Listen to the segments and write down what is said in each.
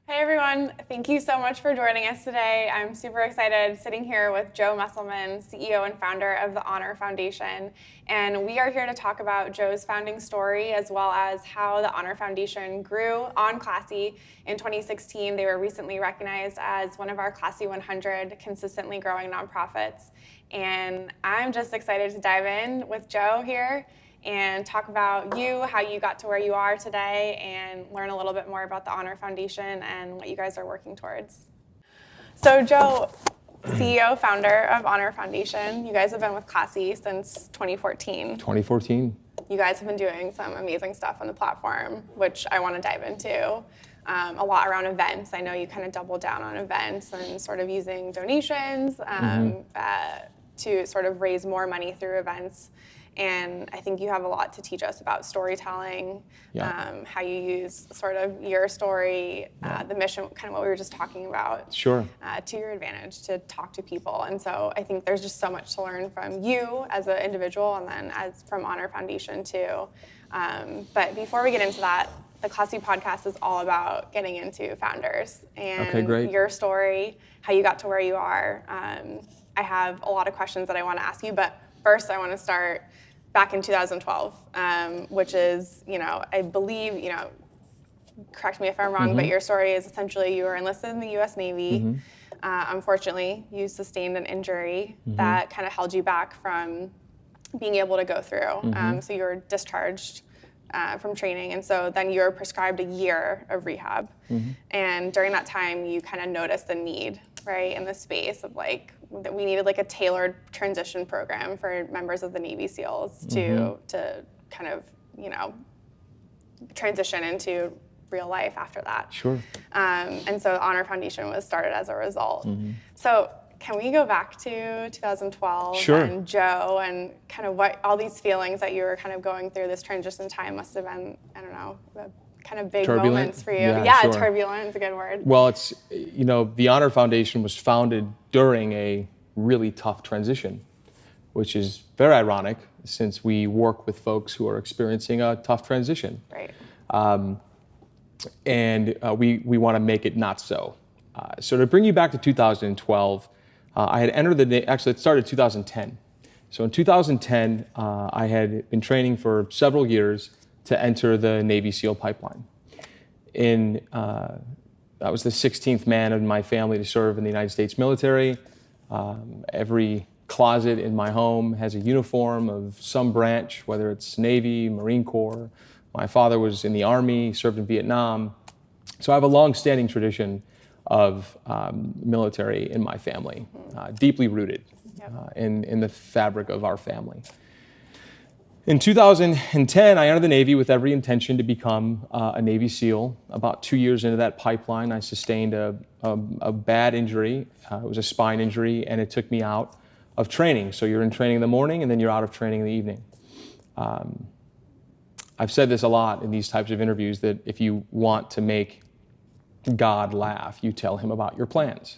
Hey everyone, thank you so much for joining us today. I'm super excited sitting here with Joe Musselman, CEO and founder of the Honor Foundation. And we are here to talk about Joe's founding story as well as how the Honor Foundation grew on Classy. In 2016, they were recently recognized as one of our Classy 100 consistently growing nonprofits. And I'm just excited to dive in with Joe here and talk about you, how you got to where you are today, and learn a little bit more about the Honor Foundation and what you guys are working towards. So Joe, CEO, founder of Honor Foundation, you guys have been with Classy since 2014. 2014. You guys have been doing some amazing stuff on the platform, which I want to dive into. A lot around events. I know you kind of doubled down on events and sort of using donations to sort of raise more money through events. And I think you have a lot to teach us about storytelling, how you use sort of your story, the mission, kind of what we were just talking about, Sure. To your advantage to talk to people. And so I think there's just so much to learn from you as an individual and then as from Honor Foundation too. But before we get into that, the Classy podcast is all about getting into founders and your story, how you got to where you are. I have a lot of questions that I want to ask you, but first I want to start back in 2012, which is, I believe, correct me if I'm wrong, but your story is essentially you were enlisted in the U.S. Navy. Unfortunately, you sustained an injury that kind of held you back from being able to go through. So you were discharged from training, and so then you were prescribed a year of rehab. And during that time, you kind of noticed the need, right, in the space of that we needed a tailored transition program for members of the Navy SEALs to kind of, transition into real life after that. Sure. And so the Honor Foundation was started as a result. So can we go back to 2012 and Joe and kind of what all these feelings that you were kind of going through this transition time must have been, I don't know, kind of big turbulent moments for you. Yeah, sure. Turbulent is a good word. Well, it's, the Honor Foundation was founded during a really tough transition, which is very ironic since we work with folks who are experiencing a tough transition. Right. And we want to make it not so. So to bring you back to 2012, I had entered actually it started 2010. So in 2010, I had been training for several years to enter the Navy SEAL pipeline. I was the 16th man in my family to serve in the United States military. Every closet in my home has a uniform of some branch, whether it's Navy, Marine Corps. My father was in the Army, served in Vietnam. So I have a long-standing tradition of military in my family, deeply rooted in the fabric of our family. In 2010, I entered the Navy with every intention to become a Navy SEAL. About 2 years into that pipeline, I sustained a bad injury. It was a spine injury, and it took me out of training. So you're in training in the morning, and then you're out of training in the evening. I've said this a lot in these types of interviews, that if you want to make God laugh, you tell him about your plans.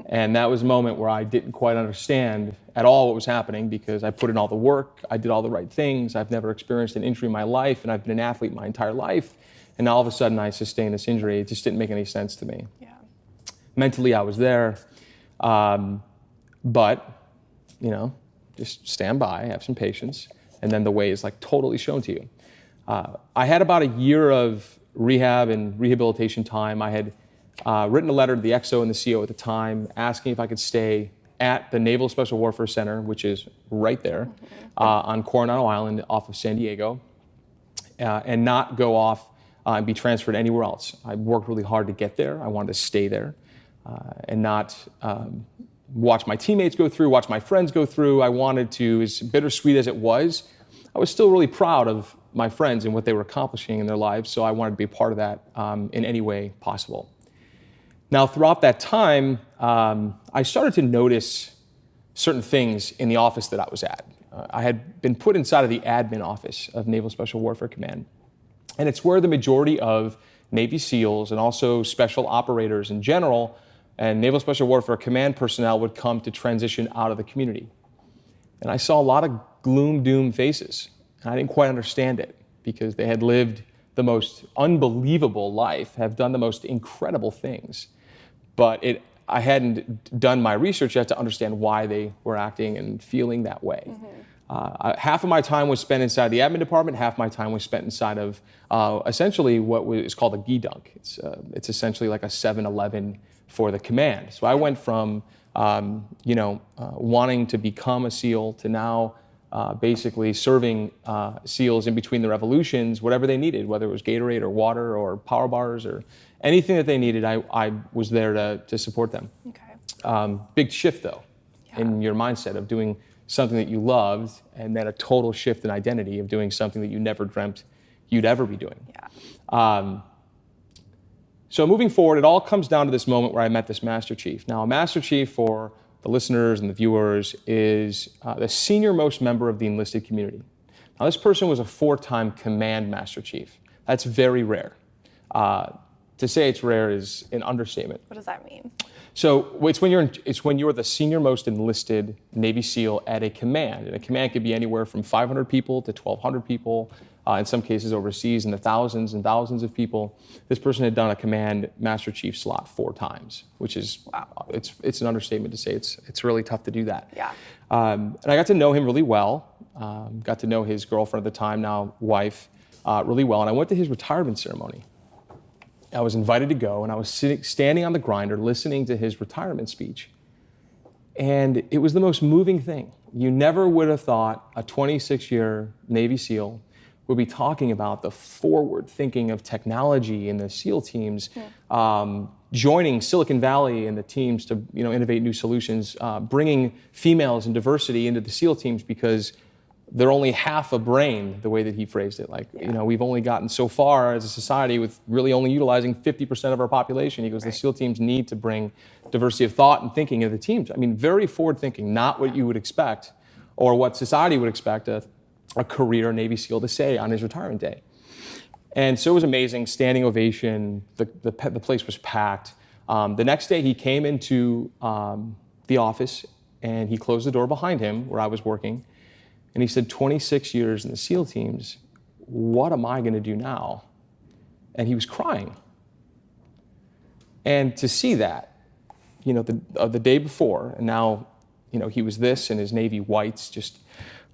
And that was a moment where I didn't quite understand at all what was happening, because I put in all the work, I did all the right things, I've never experienced an injury in my life, and I've been an athlete my entire life, and now all of a sudden I sustained this injury. It just didn't make any sense to me. Yeah. Mentally I was there, but, just stand by, have some patience, and then the way is totally shown to you. I had about a year of rehab and rehabilitation time. I had written a letter to the XO and the CO at the time asking if I could stay at the Naval Special Warfare Center, which is right there on Coronado Island off of San Diego, and not go off and be transferred anywhere else. I worked really hard to get there. I wanted to stay there and not watch my teammates go through, watch my friends go through. I wanted to, as bittersweet as it was, I was still really proud of my friends and what they were accomplishing in their lives, so I wanted to be a part of that in any way possible. Now, throughout that time, I started to notice certain things in the office that I was at. I had been put inside of the admin office of Naval Special Warfare Command, and it's where the majority of Navy SEALs and also special operators in general and Naval Special Warfare Command personnel would come to transition out of the community. And I saw a lot of gloom, doom faces, and I didn't quite understand it, because they had lived the most unbelievable life, have done the most incredible things. But I hadn't done my research yet to understand why they were acting and feeling that way. Half of my time was spent inside the admin department, half my time was spent inside of essentially what is called Aggie Dunk. It's essentially like a 7-Eleven for the command. So I went from wanting to become a SEAL to now basically serving SEALs in between the revolutions, whatever they needed, whether it was Gatorade or water or power bars or anything that they needed, I was there to support them. Okay. Big shift though, in your mindset of doing something that you loved, and then a total shift in identity of doing something that you never dreamt you'd ever be doing. Yeah. So moving forward, it all comes down to this moment where I met this Master Chief. Now, a Master Chief, for the listeners and the viewers, is the senior most member of the enlisted community. Now, this person was a 4-time command Master Chief. That's very rare. To say it's rare is an understatement. What does that mean? So it's when you're the senior most enlisted Navy SEAL at a command. And a command could be anywhere from 500 people to 1,200 people. In some cases overseas in the thousands and thousands of people. This person had done a command Master Chief slot 4 times, which is, wow, it's an understatement to say it's really tough to do that. Yeah. And I got to know him really well. Got to know his girlfriend at the time, now wife, really well. And I went to his retirement ceremony. I was invited to go, and I was standing on the grinder listening to his retirement speech. And it was the most moving thing. You never would have thought a 26-year Navy SEAL would be talking about the forward thinking of technology in the SEAL teams, joining Silicon Valley and the teams to innovate new solutions, bringing females and diversity into the SEAL teams because they're only half a brain, the way that he phrased it. Like, we've only gotten so far as a society with really only utilizing 50% of our population. He goes, the SEAL teams need to bring diversity of thought and thinking into the teams. I mean, very forward thinking, not what you would expect or what society would expect a career Navy SEAL to say on his retirement day. And so it was amazing, standing ovation, the place was packed. The next day he came into the office and he closed the door behind him where I was working. And he said, 26 years in the SEAL teams, what am I going to do now? And he was crying. And to see that, the day before, and now, he was this in his Navy whites, just,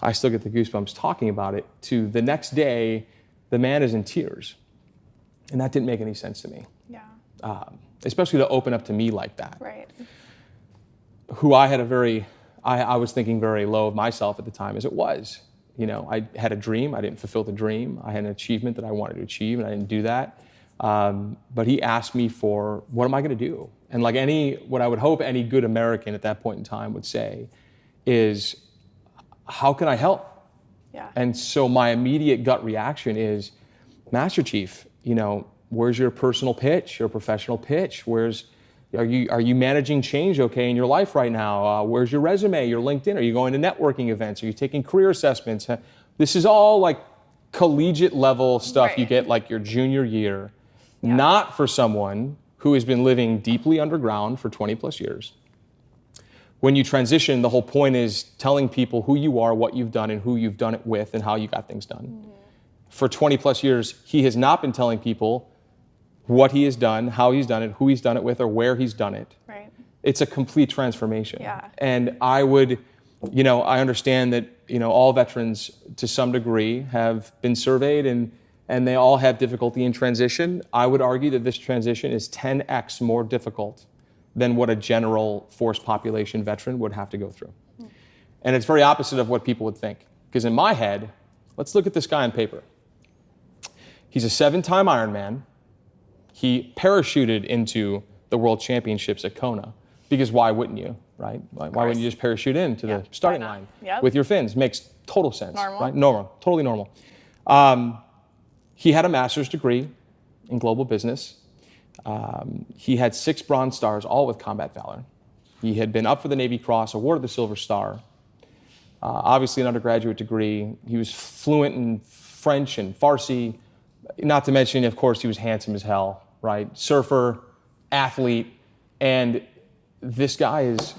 I still get the goosebumps talking about it, to the next day, the man is in tears. And that didn't make any sense to me. Yeah. Especially to open up to me like that. Right. Who I had I was thinking very low of myself at the time as it was. I had a dream, I didn't fulfill the dream. I had an achievement that I wanted to achieve and I didn't do that. But he asked me for, what am I gonna do? And like what I would hope any good American at that point in time would say is, how can I help? Yeah. And so my immediate gut reaction is, Master Chief, where's your personal pitch, your professional pitch? Are you managing change okay in your life right now? Where's your resume, your LinkedIn? Are you going to networking events? Are you taking career assessments? This is all like collegiate level stuff you get like your junior year, not for someone who has been living deeply underground for 20 plus years. When you transition, the whole point is telling people who you are, what you've done, and who you've done it with, and how you got things done. Mm-hmm. For 20 plus years, he has not been telling people what he has done, how he's done it, who he's done it with, or where he's done it. Right. It's a complete transformation. Yeah. And I would, I understand that, all veterans to some degree have been surveyed and they all have difficulty in transition. I would argue that this transition is 10x more difficult than what a general force population veteran would have to go through. And it's very opposite of what people would think. Because in my head, let's look at this guy on paper. He's a 7-time Ironman. He parachuted into the World Championships at Kona. Because why wouldn't you, right? Why wouldn't you just parachute into the starting line with your fins? Makes total sense, right? Normal, totally normal. He had a master's degree in global business. He had 6 Bronze Stars, all with combat valor. He had been up for the Navy Cross, awarded the Silver Star. Obviously an undergraduate degree. He was fluent in French and Farsi. Not to mention, of course, he was handsome as hell, right? Surfer, athlete, and this guy is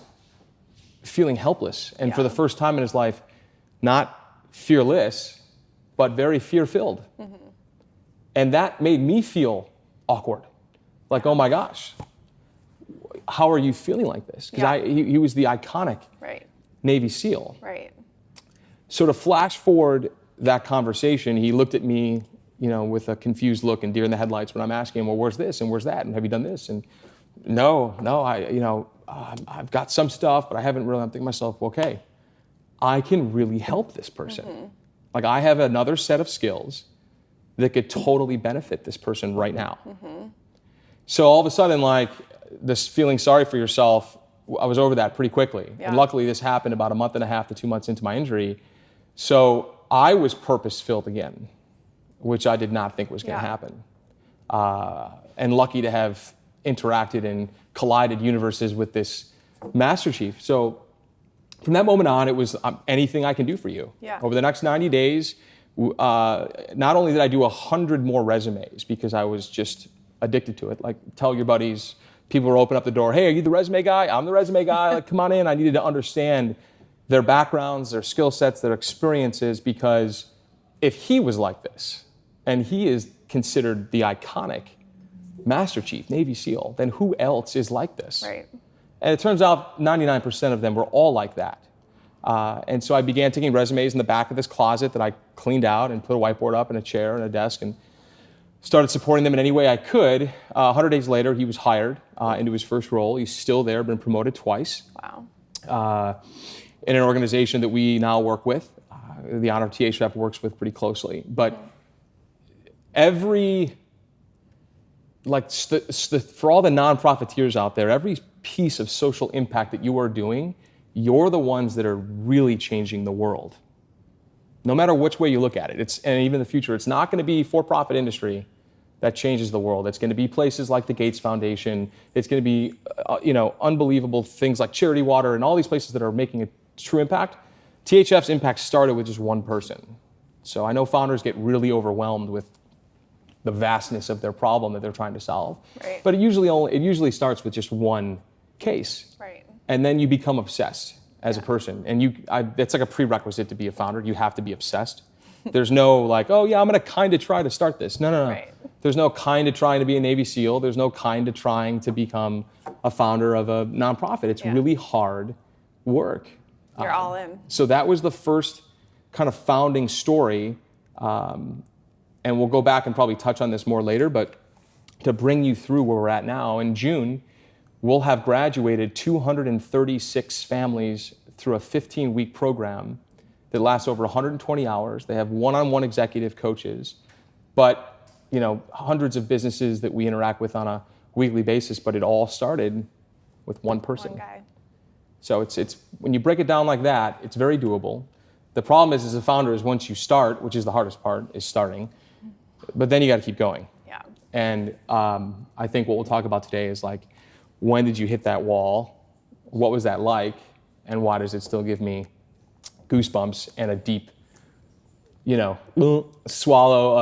feeling helpless. And for the first time in his life, not fearless, but very fear-filled. Mm-hmm. And that made me feel awkward. Like, oh my gosh, how are you feeling like this? Because he was the iconic Navy SEAL. Right. So to flash forward that conversation, he looked at me, with a confused look and deer in the headlights when I'm asking him, well, where's this and where's that? And have you done this? And no, I've got some stuff, but I haven't really. I'm thinking to myself, okay, I can really help this person. Like, I have another set of skills that could totally benefit this person right now. So all of a sudden, like, this feeling sorry for yourself, I was over that pretty quickly. And luckily this happened about a month and a half to 2 months into my injury. So I was purpose-filled again, which I did not think was going to happen. And lucky to have interacted and collided universes with this Master Chief. So from that moment on, it was anything I can do for you. Over the next 90 days, not only did I do 100 more resumes because I was just addicted to it, like tell your buddies, people were opening up the door, hey, are you the resume guy? I'm the resume guy, like come on in. I needed to understand their backgrounds, their skill sets, their experiences, because if he was like this, and he is considered the iconic Master Chief, Navy SEAL, then who else is like this? Right. And it turns out 99% of them were all like that. And so I began taking resumes in the back of this closet that I cleaned out and put a whiteboard up and a chair and a desk and started supporting them in any way I could. 100 days later, he was hired into his first role. He's still there, been promoted twice. Wow. In an organization that we now work with. The Honor THF works with pretty closely. But every, for all the non-profiteers out there, every piece of social impact that you are doing, you're the ones that are really changing the world. No matter which way you look at it, and even in the future, it's not going to be for-profit industry that changes the world. It's going to be places like the Gates Foundation. It's going to be, unbelievable things like Charity Water and all these places that are making a true impact. THF's impact started with just one person. So I know founders get really overwhelmed with the vastness of their problem that they're trying to solve. Right. But it usually starts with just one case. Right. And then you become obsessed as a person. And it's like a prerequisite to be a founder. You have to be obsessed. There's no like, oh yeah, I'm going to kind of try to start this. No. Right. There's no kind of trying to be a Navy SEAL. There's no kind of trying to become a founder of a nonprofit. It's really hard work. You're all in. So that was the first kind of founding story. And we'll go back and probably touch on this more later, but to bring you through where we're at now, in June, we'll have graduated 236 families through a 15-week program that lasts over 120 hours. They have one-on-one executive coaches, but hundreds of businesses that we interact with on a weekly basis, but it all started with one person. One guy. So it's when you break it down like that, it's very doable. The problem is, as a founder, is once you start, which is the hardest part, is starting, but then you got to keep going. Yeah. And I think what we'll talk about today is like, when did you hit that wall? What was that like? And why does it still give me goosebumps and a deep, swallow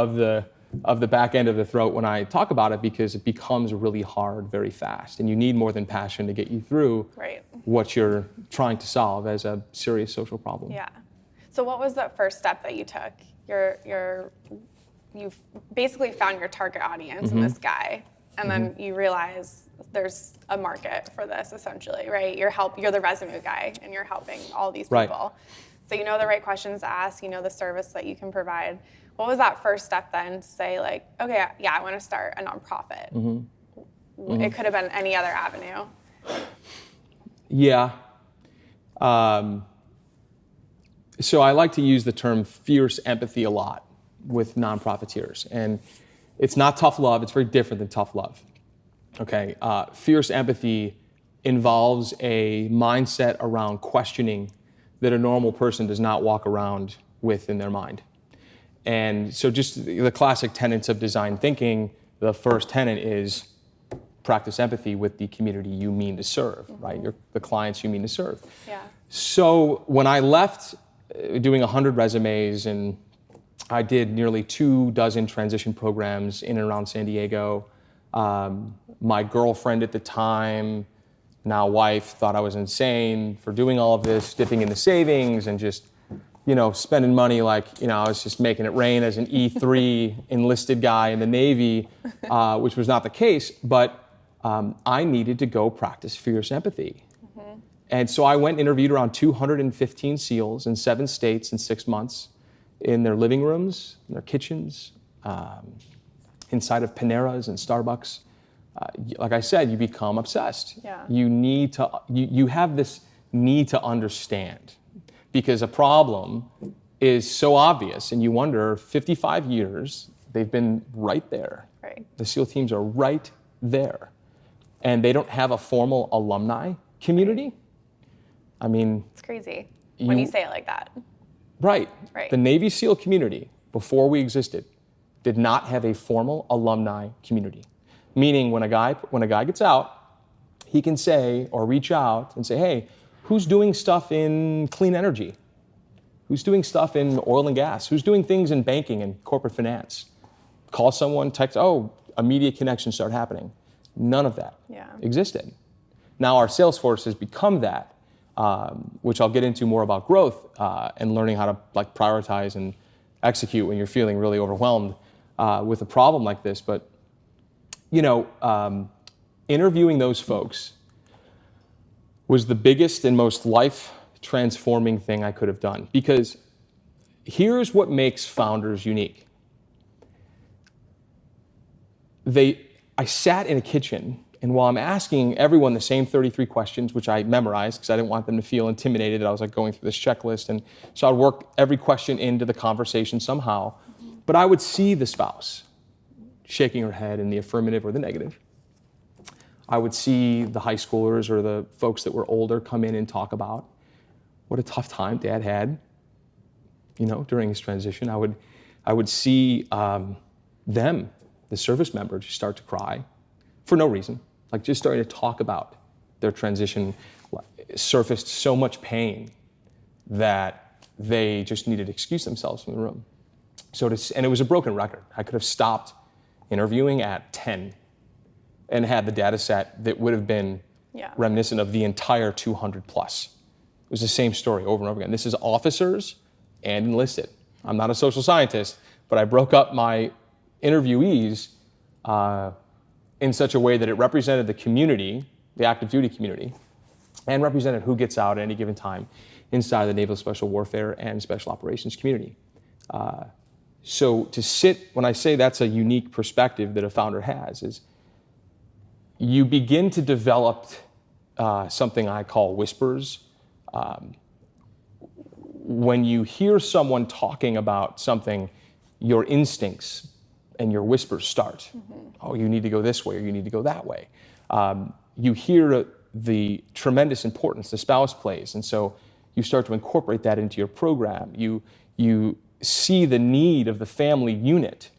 of the back end of the throat when I talk about it, because it becomes really hard very fast. And you need more than passion to get you through what you're trying to solve as a serious social problem. Yeah. So what was the first step that you took? You basically found your target audience in this guy, and then you realize there's a market for this, essentially, right? You're the resume guy, and you're helping all these people. Right. So you know the right questions to ask, you know the service that you can provide. What was that first step then to say, like, okay, yeah, I want to start a nonprofit? It could have been any other avenue. Yeah. So I like to use the term fierce empathy a lot with non-profiteers. And it's not tough love. It's very different than tough love. Okay. Fierce empathy involves a mindset around questioning that a normal person does not walk around with in their mind. And so just the classic tenets of design thinking, the first tenet is practice empathy with the community you mean to serve, right? The clients you mean to serve. Yeah. So when I left doing 100 resumes, and I did nearly 24 transition programs in and around San Diego, my girlfriend at the time, now wife, thought I was insane for doing all of this, dipping into savings and just, spending money like, I was just making it rain as an E3 enlisted guy in the Navy, which was not the case, but I needed to go practice fierce empathy. And so I went and interviewed around 215 SEALs in 7 states in 6 months, in their living rooms, in their kitchens, inside of Paneras and Starbucks. Like I said, you become obsessed. Yeah. You have this need to understand, because a problem is so obvious, and you wonder, 55 years, they've been right there. Right. The SEAL teams are right there. And they don't have a formal alumni community. I mean, it's crazy when you say it like that. Right. Right. The Navy SEAL community, before we existed, did not have a formal alumni community. Meaning when a guy gets out, he can say or reach out and say, hey, who's doing stuff in clean energy? Who's doing stuff in oil and gas? Who's doing things in banking and corporate finance? Call someone, text, immediate connections start happening. None of that existed. Now our sales force has become that, which I'll get into more about growth and learning how to prioritize and execute when you're feeling really overwhelmed with a problem like this. But interviewing those folks was the biggest and most life-transforming thing I could have done. Because here's what makes founders unique. I sat in a kitchen, and while I'm asking everyone the same 33 questions, which I memorized because I didn't want them to feel intimidated that I was going through this checklist, and so I'd work every question into the conversation somehow, but I would see the spouse shaking her head in the affirmative or the negative. I would see the high schoolers or the folks that were older come in and talk about what a tough time Dad had, during his transition. I would see them, the service members, just start to cry for no reason, just starting to talk about their transition, surfaced so much pain that they just needed to excuse themselves from the room. And it was a broken record. I could have stopped interviewing at 10 and had the data set that would have been reminiscent of the entire 200 plus. It was the same story over and over again. This is officers and enlisted. I'm not a social scientist, but I broke up my interviewees in such a way that it represented the community, the active duty community, and represented who gets out at any given time inside the Naval Special Warfare and Special Operations community. So to sit, when I say that's a unique perspective that a founder has, is you begin to develop something I call whispers. When you hear someone talking about something, your instincts and your whispers start. Oh, you need to go this way, or you need to go that way. You hear the tremendous importance the spouse plays, and so you start to incorporate that into your program. You see the need of the family unit,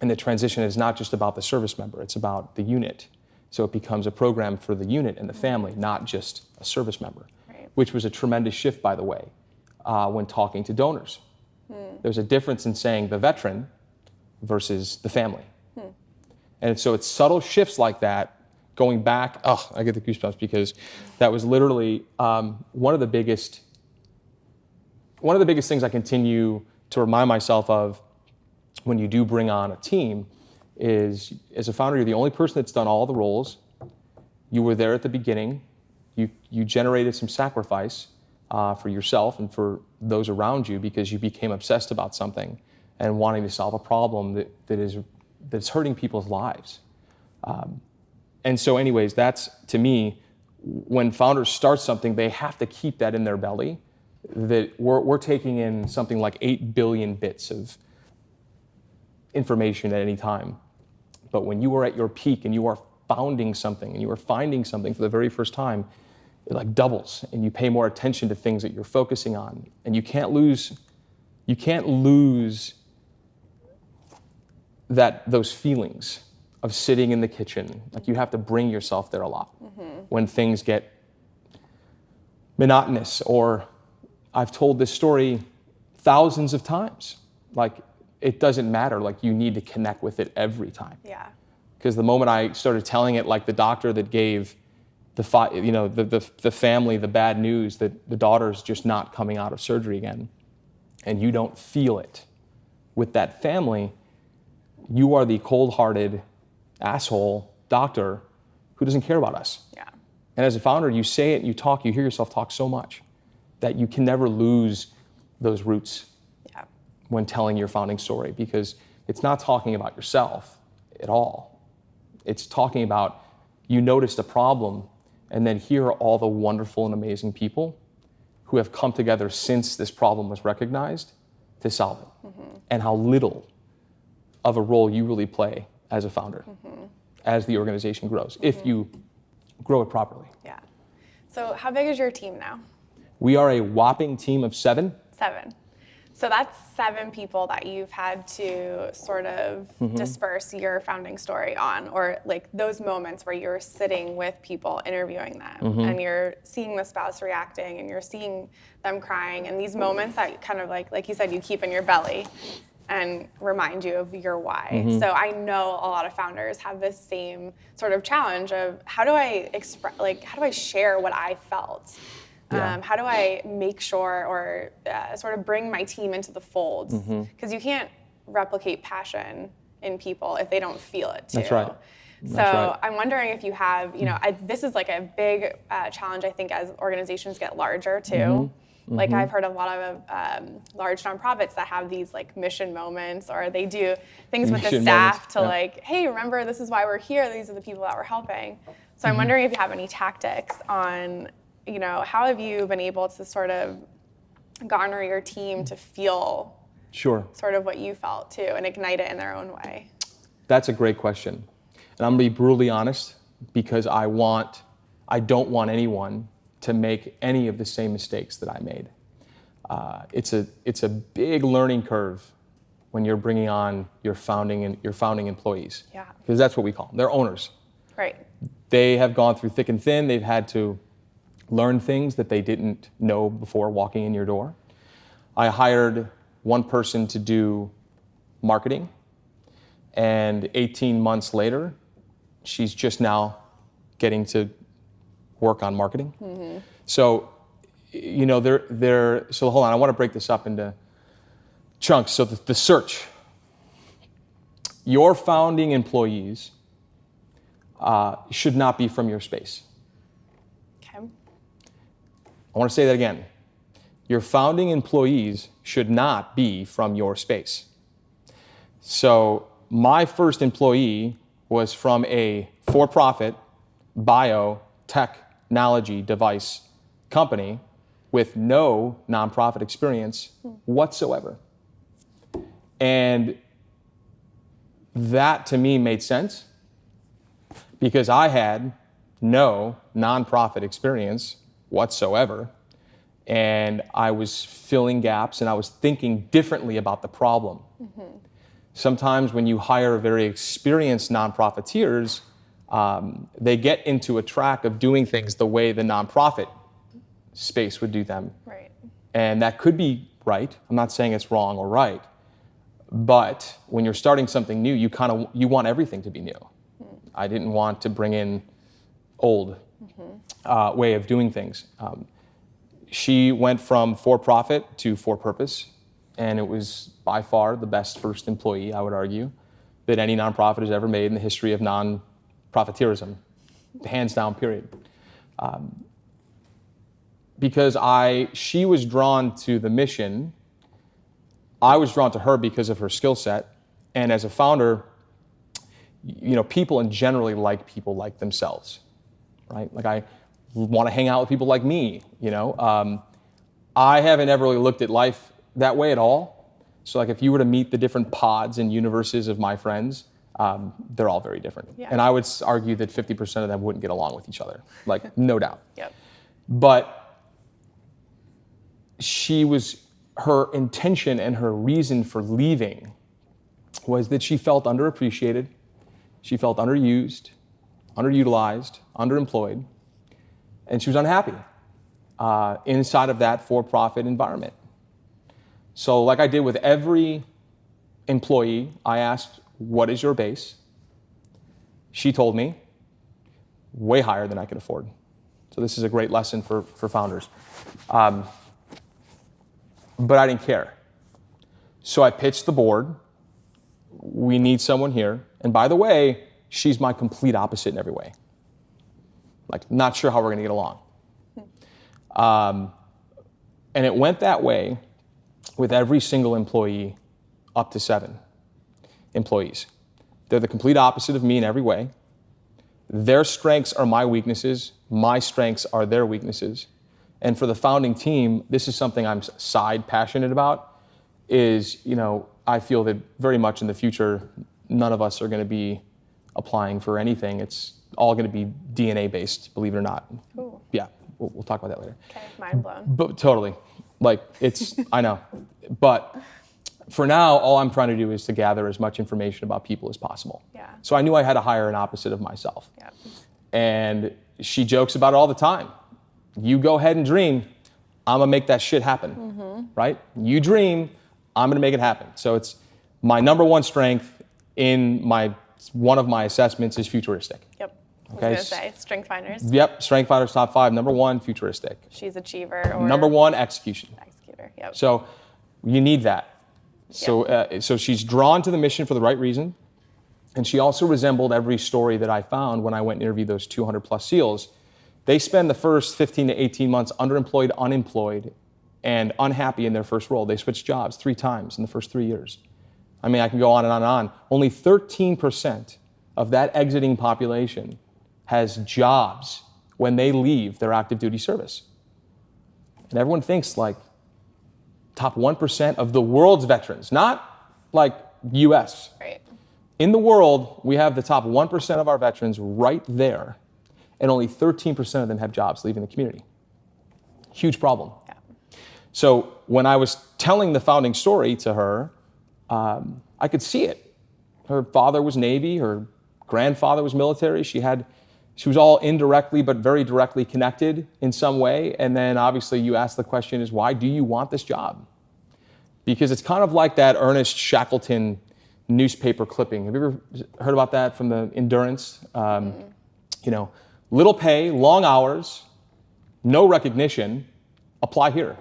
and the transition is not just about the service member, it's about the unit. So it becomes a program for the unit and the family, not just a service member, which was a tremendous shift, by the way, when talking to donors. There's a difference in saying the veteran versus the family. And so it's subtle shifts like that, going back, I get the goosebumps, because that was literally one of the biggest things I continue to remind myself of when you do bring on a team is, as a founder, you're the only person that's done all the roles. You were there at the beginning. You generated some sacrifice for yourself and for those around you because you became obsessed about something and wanting to solve a problem that's hurting people's lives. And so anyways, that's, to me, when founders start something, they have to keep that in their belly, that we're taking in something like 8 billion bits of information at any time. But when you are at your peak and you are founding something and you are finding something for the very first time, it doubles, and you pay more attention to things that you're focusing on. And you can't lose those feelings of sitting in the kitchen. You have to bring yourself there a lot. When things get monotonous, or I've told this story thousands of times. It doesn't matter. You need to connect with it every time. Yeah. Because the moment I started telling it, like the doctor that gave the family the bad news that the daughter's just not coming out of surgery again, and you don't feel it with that family, you are the cold-hearted asshole doctor who doesn't care about us. Yeah. And as a founder, you say it, you talk, you hear yourself talk so much that you can never lose those roots when telling your founding story, because it's not talking about yourself at all. It's talking about you noticed a problem, and then here are all the wonderful and amazing people who have come together since this problem was recognized to solve it, and how little of a role you really play as a founder as the organization grows, if you grow it properly. Yeah. So how big is your team now? We are a whopping team of 7. 7. So that's 7 people that you've had to sort of disperse your founding story on, or like those moments where you're sitting with people, interviewing them, and you're seeing the spouse reacting, and you're seeing them crying, and these moments that kind of like you said, you keep in your belly and remind you of your why. So I know a lot of founders have this same sort of challenge of how do I express, like how do I share what I felt? How do I make sure or sort of bring my team into the fold? Because you can't replicate passion in people if they don't feel it too. That's right. So I'm wondering if you have, this is like a big challenge, I think, as organizations get larger too. Like I've heard a lot of large nonprofits that have these like mission moments, or they do things with the staff to like, hey, remember, this is why we're here. These are the people that we're helping. So I'm wondering if you have any tactics on, how have you been able to sort of garner your team to feel sort of what you felt too, and ignite it in their own way? That's a great question. And I'm gonna be brutally honest, because I don't want anyone to make any of the same mistakes that I made. It's a big learning curve when you're bringing on your founding employees. Yeah. Because that's what we call them. They're owners. Right. They have gone through thick and thin. They've had to learn things that they didn't know before walking in your door. I hired one person to do marketing, and 18 months later, she's just now getting to work on marketing. So, so hold on, I want to break this up into chunks. So the search. Your founding employees should not be from your space. Okay. I want to say that again. Your founding employees should not be from your space. So my first employee was from a for-profit biotechnology device company with no nonprofit experience whatsoever. And that to me made sense, because I had no nonprofit experience whatsoever, and I was filling gaps, and I was thinking differently about the problem. Sometimes when you hire very experienced nonprofiteers, they get into a track of doing things the way the nonprofit space would do them. Right. And that could be right. I'm not saying it's wrong or right. But when you're starting something new, you want everything to be new. I didn't want to bring in old way of doing things. She went from for-profit to for-purpose, and it was by far the best first employee, I would argue, that any nonprofit has ever made in the history of non-profiteerism, hands down, period. Because she was drawn to the mission, I was drawn to her because of her skill set, and as a founder, people in generally like people like themselves, right? Like I want to hang out with people like me, I haven't ever really looked at life that way at all. So like if you were to meet the different pods and universes of my friends, they're all very different. Yeah. And I would argue that 50% of them wouldn't get along with each other, like no doubt. Yep. But her intention and her reason for leaving was that she felt underappreciated, she felt underused, underutilized, underemployed, and she was unhappy inside of that for-profit environment. So like I did with every employee, I asked, what is your base? She told me, way higher than I could afford. So this is a great lesson for founders. But I didn't care. So I pitched the board. We need someone here. And by the way, she's my complete opposite in every way. Like, not sure how we're going to get along. And it went that way with every single employee up to 7 employees. They're the complete opposite of me in every way. Their strengths are my weaknesses. My strengths are their weaknesses. And for the founding team, this is something I'm side passionate about, is, I feel that very much in the future, none of us are going to be applying for anything. It's all going to be DNA based, believe it or not. Ooh. Yeah, we'll talk about that later. Okay, mind blown. But totally. Like, it's, I know. But for now, all I'm trying to do is to gather as much information about people as possible. Yeah. So I knew I had to hire an opposite of myself. Yeah. And she jokes about it all the time. You go ahead and dream, I'm gonna make that shit happen, right? You dream, I'm gonna make it happen. So it's my number one strength in one of my assessments is futuristic. Yep. Okay. I was gonna say, Strength Finders. Yep, Strength Finders top 5, number 1, futuristic. She's achiever or Number 1, execution. executor. Yep. So you need that. So she's drawn to the mission for the right reason. And she also resembled every story that I found when I went and interviewed those 200 plus SEALs. They spend the first 15 to 18 months underemployed, unemployed, and unhappy in their first role. They switch jobs 3 times in the first 3 years. I mean, I can go on and on and on. Only 13% of that exiting population has jobs when they leave their active duty service. And everyone thinks like top 1% of the world's veterans, not like US. Right. In the world, we have the top 1% of our veterans right there, and only 13% of them have jobs leaving the community. Huge problem. Yeah. So when I was telling the founding story to her, I could see it. Her father was Navy, her grandfather was military. She was all indirectly but very directly connected in some way. And then obviously you ask the question is, why do you want this job? Because it's kind of like that Ernest Shackleton newspaper clipping. Have you ever heard about that from the Endurance? Little pay, long hours, no recognition, apply here.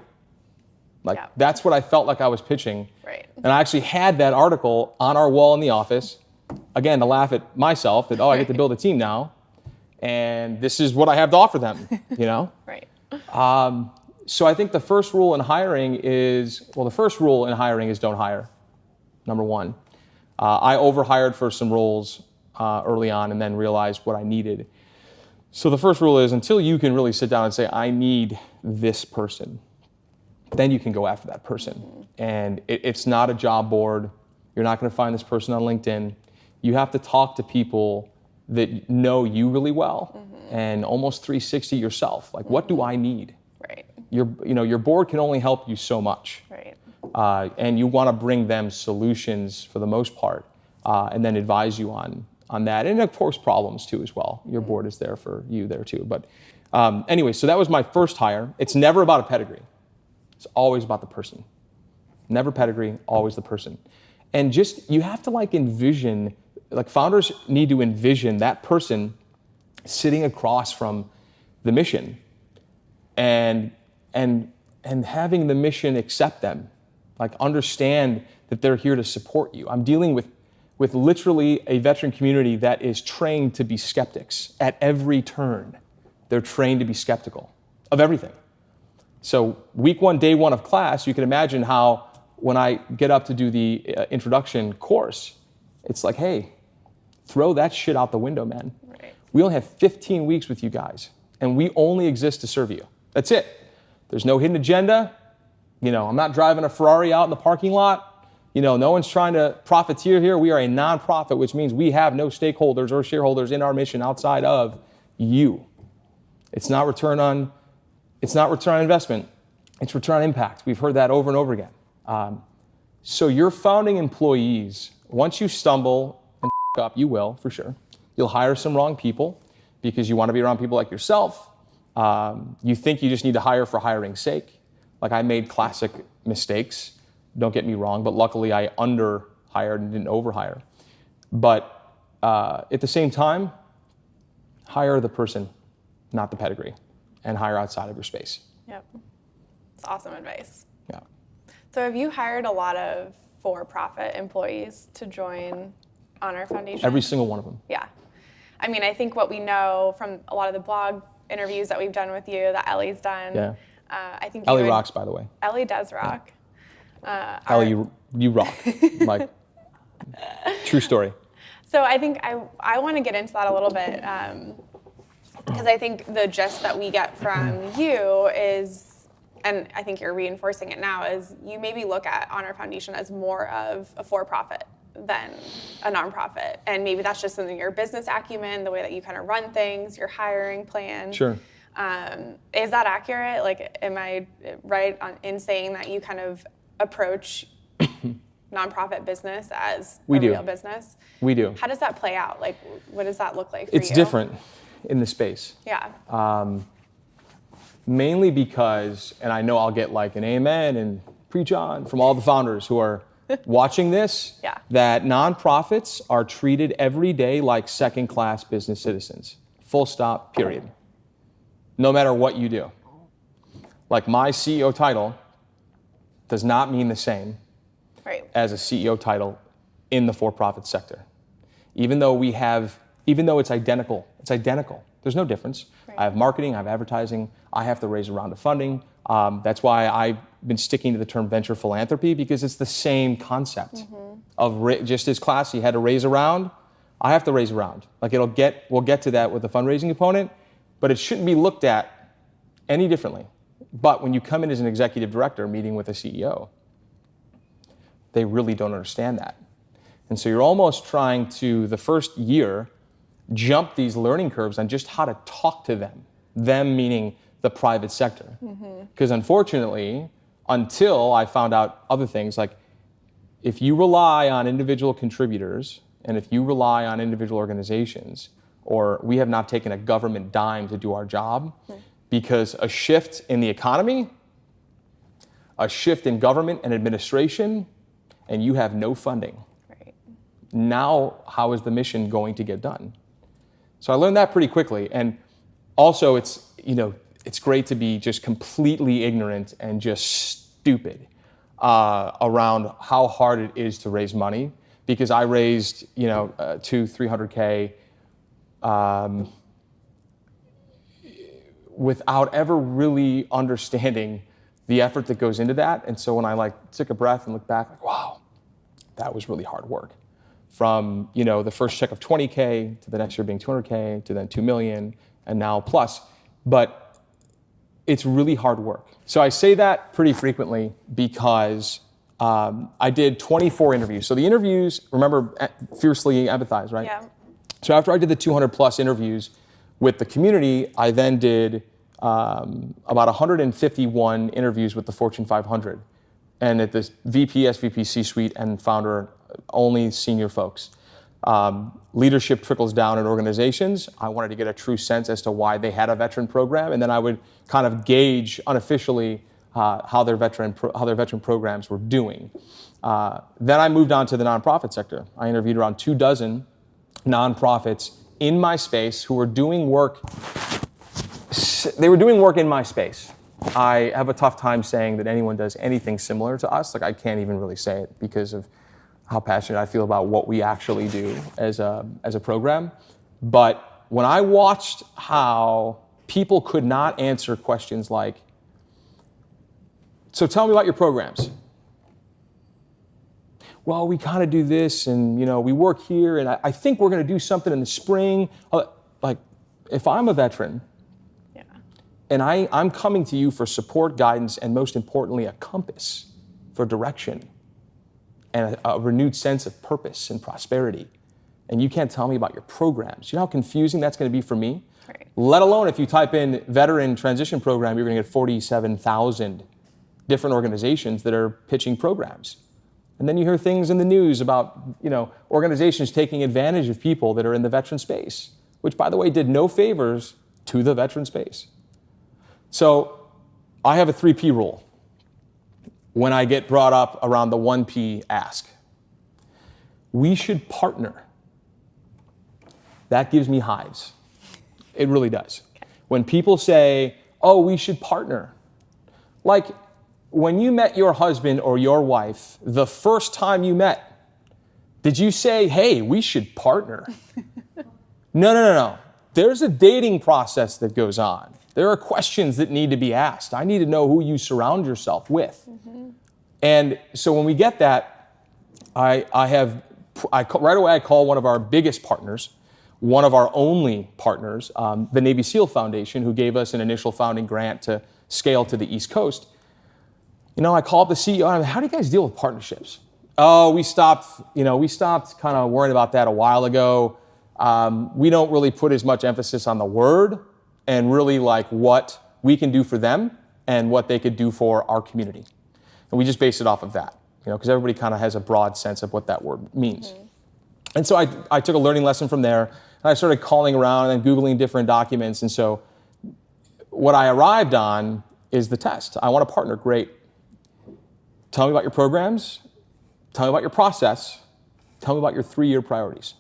That's what I felt like I was pitching. Right. And I actually had that article on our wall in the office, again, to laugh at myself that, I get to build a team now, and this is what I have to offer them, Right. So I think the first rule in hiring is don't hire, number 1. I overhired for some roles early on and then realized what I needed. So the first rule is until you can really sit down and say, I need this person, then you can go after that person. And it's not a job board. You're not going to find this person on LinkedIn. You have to talk to people that know you really well and almost 360 yourself. Like, what do I need? Right. Your board can only help you so much. Right. And you want to bring them solutions for the most part, and then advise you on that. And of course, problems too as well. Your board is there for you there too. But anyway, so that was my first hire. It's never about a pedigree. It's always about the person. Never pedigree, always the person. And just, you have to envision, founders need to envision that person sitting across from the mission and having the mission accept them. Understand that they're here to support you. I'm dealing with literally a veteran community that is trained to be skeptics at every turn. They're trained to be skeptical of everything. So week 1, day 1 of class, you can imagine how when I get up to do the introduction course, it's like, hey, throw that shit out the window, man. Right. We only have 15 weeks with you guys, and we only exist to serve you. That's it. There's no hidden agenda. I'm not driving a Ferrari out in the parking lot. No one's trying to profiteer here. We are a nonprofit, which means we have no stakeholders or shareholders in our mission outside of you. It's not return on investment. It's return on impact. We've heard that over and over again. So your founding employees, once you stumble and up, you will, for sure. You'll hire some wrong people because you want to be around people like yourself. You think you just need to hire for hiring's sake. I made classic mistakes, don't get me wrong, but luckily I under-hired and didn't over-hire. But at the same time, hire the person, not the pedigree, and hire outside of your space. Yep. It's awesome advice. Yeah. So have you hired a lot of for-profit employees to join Honor Foundation? Every single one of them. Yeah. I mean, I think what we know from a lot of the blog interviews that we've done with you, that Ellie's done. Yeah. I think Ellie rocks, by the way. Ellie does rock. Ellie, you rock. Like, true story. So I think I want to get into that a little bit because I think the gist that we get from you is, and I think you're reinforcing it now, is you maybe look at Honor Foundation as more of a for-profit than a nonprofit. And maybe that's just in your business acumen, the way that you kind of run things, your hiring plan. Sure. Is that accurate? Like, am I right in saying that you kind of approach nonprofit business as a real business? We do. How does that play out? Like, what does that look like for you? It's different in the space. Yeah. Mainly because, and I know I'll get like an amen and preach on from all the founders who are watching this, Yeah. that nonprofits are treated every day like second-class business citizens. Full stop, period. No matter what you do. Like, my CEO title does not mean the same as a CEO title in the for-profit sector. Even though it's identical, There's no difference. Right. I have marketing, I have advertising, I have to raise a round of funding. That's why I've been sticking to the term venture philanthropy, because it's the same concept of just as classy had to raise a round, I have to raise a round. Like, we'll get to that with the fundraising component, but it shouldn't be looked at any differently. But when you come in as an executive director meeting with a CEO, they really don't understand that. And so you're almost trying to, the first year, jump these learning curves on just how to talk to them meaning the private sector. Because unfortunately, until I found out other things, like if you rely on individual contributors and if you rely on individual organizations, or we have not taken a government dime to do our job, because a shift in the economy, a shift in government and administration, and you have no funding. Right. Now, how is the mission going to get done? So I learned that pretty quickly. And also, it's great to be just completely ignorant and just stupid around how hard it is to raise money, because I raised, 200-300K without ever really understanding the effort that goes into that. And so when I took a breath and looked back, wow, that was really hard work. From the first check of 20K to the next year being 200K to then 2 million and now plus. But it's really hard work. So I say that pretty frequently because I did 24 interviews. So the interviews, remember, fiercely empathize, right? Yeah. So after I did the 200 plus interviews with the community, I then did about 151 interviews with the Fortune 500. And at the VP, SVP, C-suite, and founder, only senior folks. Leadership trickles down in organizations. I wanted to get a true sense as to why they had a veteran program, and then I would kind of gauge unofficially how their veteran programs were doing. Then I moved on to the nonprofit sector. I interviewed around 24 nonprofits in my space who were doing work. They were doing work in my space. I have a tough time saying that anyone does anything similar to us. Like, I can't even really say it because of how passionate I feel about what we actually do as a program. But when I watched how people could not answer questions like, so tell me about your programs. Well, we kind of do this, and we work here, and I think we're going to do something in the spring. Like, if I'm a veteran, and I'm coming to you for support, guidance, and most importantly, a compass for direction and a renewed sense of purpose and prosperity, and you can't tell me about your programs. You know how confusing that's going to be for me? Right. Let alone if you type in veteran transition program, you're going to get 47,000 different organizations that are pitching programs. And then you hear things in the news about organizations taking advantage of people that are in the veteran space, which, by the way, did no favors to the veteran space. So I have a 3P rule when I get brought up around the 1P ask. We should partner. That gives me hives. It really does. When people say, oh, we should partner. Like, when you met your husband or your wife, the first time you met, did you say, hey, we should partner? No. There's a dating process that goes on. There are questions that need to be asked. I need to know who you surround yourself with. And so when we get that, right away I call one of our biggest partners, one of our only partners, the Navy SEAL Foundation, who gave us an initial founding grant to scale to the East Coast. I call up the CEO, and I'm like, how do you guys deal with partnerships? Oh, we stopped kind of worrying about that a while ago. We don't really put as much emphasis on the word and really like what we can do for them and what they could do for our community. And we just base it off of that, because everybody kind of has a broad sense of what that word means. And so I took a learning lesson from there, and I started calling around and then Googling different documents. And so what I arrived on is the test. I want to partner. Great. Tell me about your programs. Tell me about your process. Tell me about your 3-year priorities.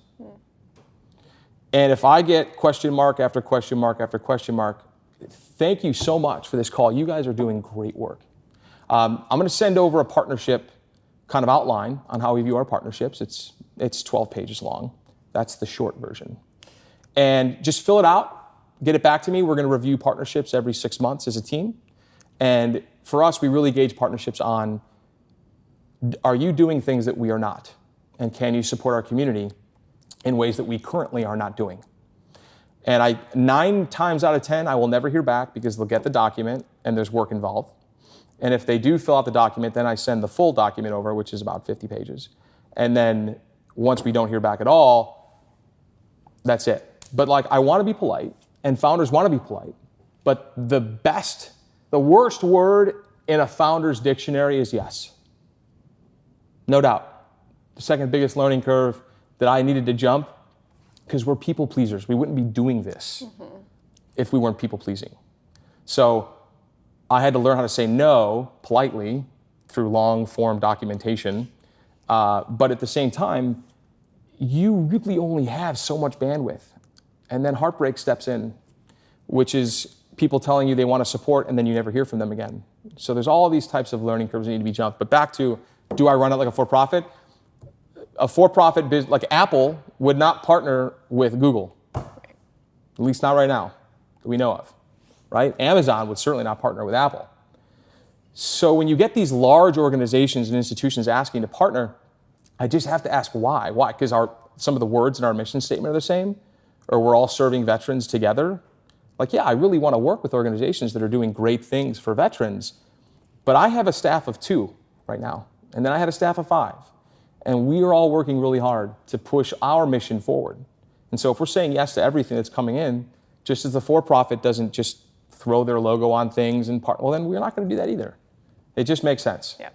And if I get question mark after question mark after question mark, thank you so much for this call. You guys are doing great work. I'm going to send over a partnership kind of outline on how we view our partnerships. It's 12 pages long. That's the short version. And just fill it out, get it back to me. We're going to review partnerships every 6 months as a team. And for us, we really gauge partnerships on, are you doing things that we are not? And can you support our community in ways that we currently are not doing? And 9 times out of 10, I will never hear back because they'll get the document and there's work involved. And if they do fill out the document, then I send the full document over, which is about 50 pages. And then once we don't hear back at all, that's it. But I want to be polite, and founders want to be polite. But the worst word in a founder's dictionary is yes. No doubt. The second biggest learning curve that I needed to jump, because we're people pleasers. We wouldn't be doing this if we weren't people pleasing. So I had to learn how to say no politely through long form documentation. But at the same time, you really only have so much bandwidth. And then heartbreak steps in, which is people telling you they want to support and then you never hear from them again. So there's all these types of learning curves that need to be jumped. But back to, do I run it like a for-profit? A for-profit business, like Apple, would not partner with Google. At least not right now, that we know of, right? Amazon would certainly not partner with Apple. So when you get these large organizations and institutions asking to partner, I just have to ask why. Why? Because some of the words in our mission statement are the same, or we're all serving veterans together. I really want to work with organizations that are doing great things for veterans, but I have a staff of 2 right now, and then I had a staff of 5. And we are all working really hard to push our mission forward. And so if we're saying yes to everything that's coming in, just as the for-profit doesn't just throw their logo on things and well, then we're not going to do that either. It just makes sense. Yeah.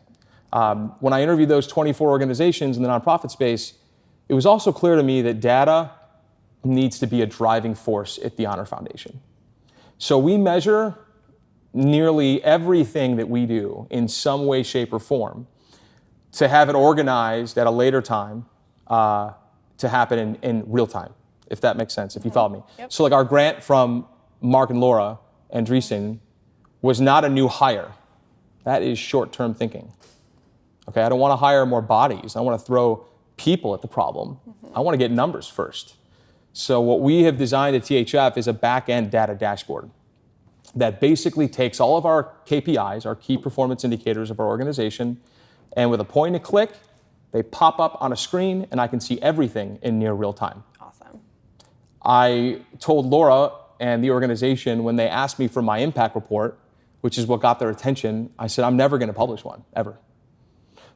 When I interviewed those 24 organizations in the nonprofit space, it was also clear to me that data needs to be a driving force at the Honor Foundation. So we measure nearly everything that we do in some way, shape, or form to have it organized at a later time to happen in real time, if that makes sense, if you follow me. Yep. So our grant from Mark and Laura Andreessen was not a new hire. That is short-term thinking. Okay, I don't want to hire more bodies. I want to throw people at the problem. I want to get numbers first. So what we have designed at THF is a back-end data dashboard that basically takes all of our KPIs, our key performance indicators of our organization, and with a point and a click, they pop up on a screen and I can see everything in near real time. Awesome. I told Laura and the organization when they asked me for my impact report, which is what got their attention, I said, I'm never going to publish one, ever.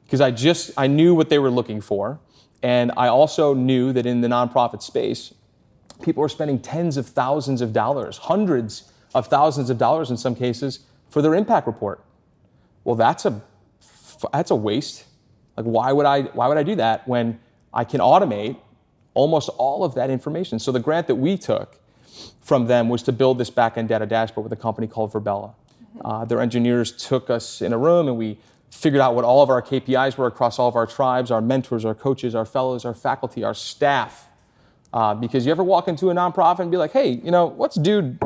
Because I knew what they were looking for. And I also knew that in the nonprofit space, people are spending tens of thousands of dollars, hundreds of thousands of dollars in some cases, for their impact report. Well, that's a waste. Why would I do that when I can automate almost all of that information? So the grant that we took from them was to build this back-end data dashboard with a company called Verbella. Their engineers took us in a room and we figured out what all of our KPIs were across all of our tribes, our mentors, our coaches, our fellows, our faculty, our staff. Because you ever walk into a nonprofit and be like, hey, what's dude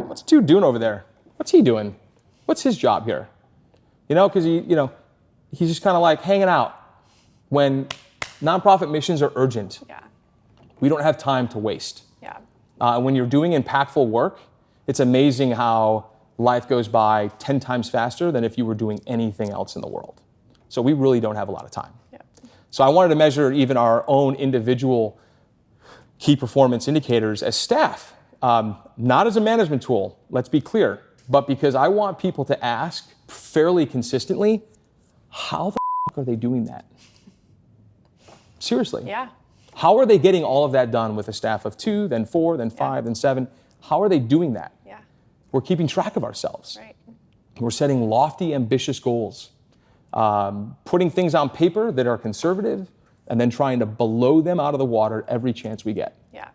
doing over there? What's he doing? What's his job here? because he's just kind of like hanging out when nonprofit missions are urgent. Yeah. We don't have time to waste. Yeah. When you're doing impactful work, it's amazing how life goes by 10 times faster than if you were doing anything else in the world. So we really don't have a lot of time. Yeah. So I wanted to measure even our own individual key performance indicators as staff, not as a management tool, let's be clear, but because I want people to ask fairly consistently, how the f*** are they doing that? Seriously. Yeah. How are they getting all of that done with a staff of 2, then 4, then 5, then 7? How are they doing that? Yeah. We're keeping track of ourselves. Right. We're setting lofty, ambitious goals, putting things on paper that are conservative, and then trying to blow them out of the water every chance we get. Yeah.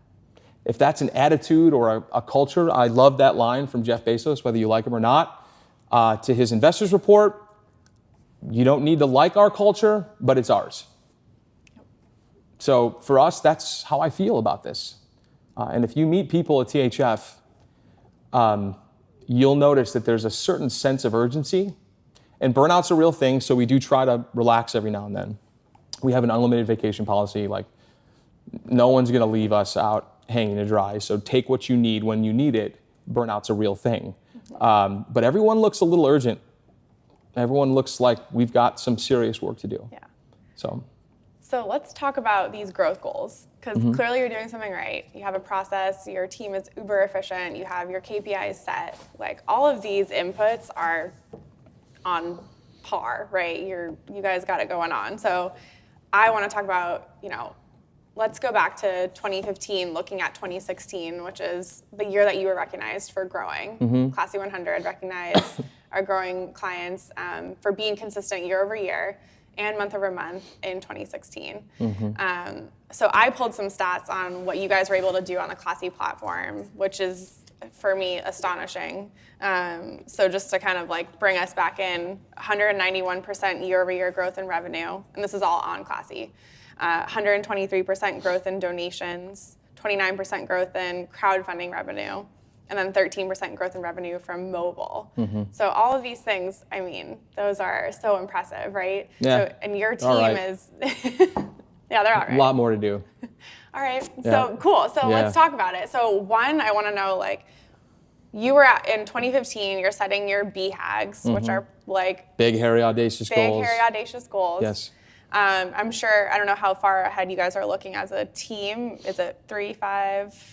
If that's an attitude or a culture, I love that line from Jeff Bezos, whether you like him or not, to his investors report, you don't need to like our culture, but it's ours. So for us, that's how I feel about this. And if you meet people at THF, you'll notice that there's a certain sense of urgency. And burnout's a real thing, so we do try to relax every now and then. We have an unlimited vacation policy. Like, no one's going to leave us out hanging to dry. So take what you need when you need it. Burnout's a real thing. But everyone looks a little urgent. Everyone looks like we've got some serious work to do. Yeah. So let's talk about these growth goals, because clearly you're doing something right. You have a process, your team is uber efficient, you have your KPIs set. Like, all of these inputs are on par, right? You guys got it going on. So I want to talk about, let's go back to 2015, looking at 2016, which is the year that you were recognized for growing. Classy 100 recognized our growing clients for being consistent year over year and month over month in 2016. So I pulled some stats on what you guys were able to do on the Classy platform, which is, for me, astonishing. So just to kind of like bring us back in, 191% year over year growth in revenue, and this is all on Classy. 123% growth in donations, 29% growth in crowdfunding revenue, and then 13% growth in revenue from mobile. So all of these things, I mean, those are so impressive, right? Yeah. So, and your team is, yeah, they're all right. A lot more to do. All right, Yeah. so cool. So let's talk about it. So one, I want to know, like, you were in 2015, you're setting your BHAGs, which are like big, hairy, audacious goals. Big, hairy, audacious goals. Yes. I'm sure, I don't know how far ahead you guys are looking as a team. Is it 3, 5?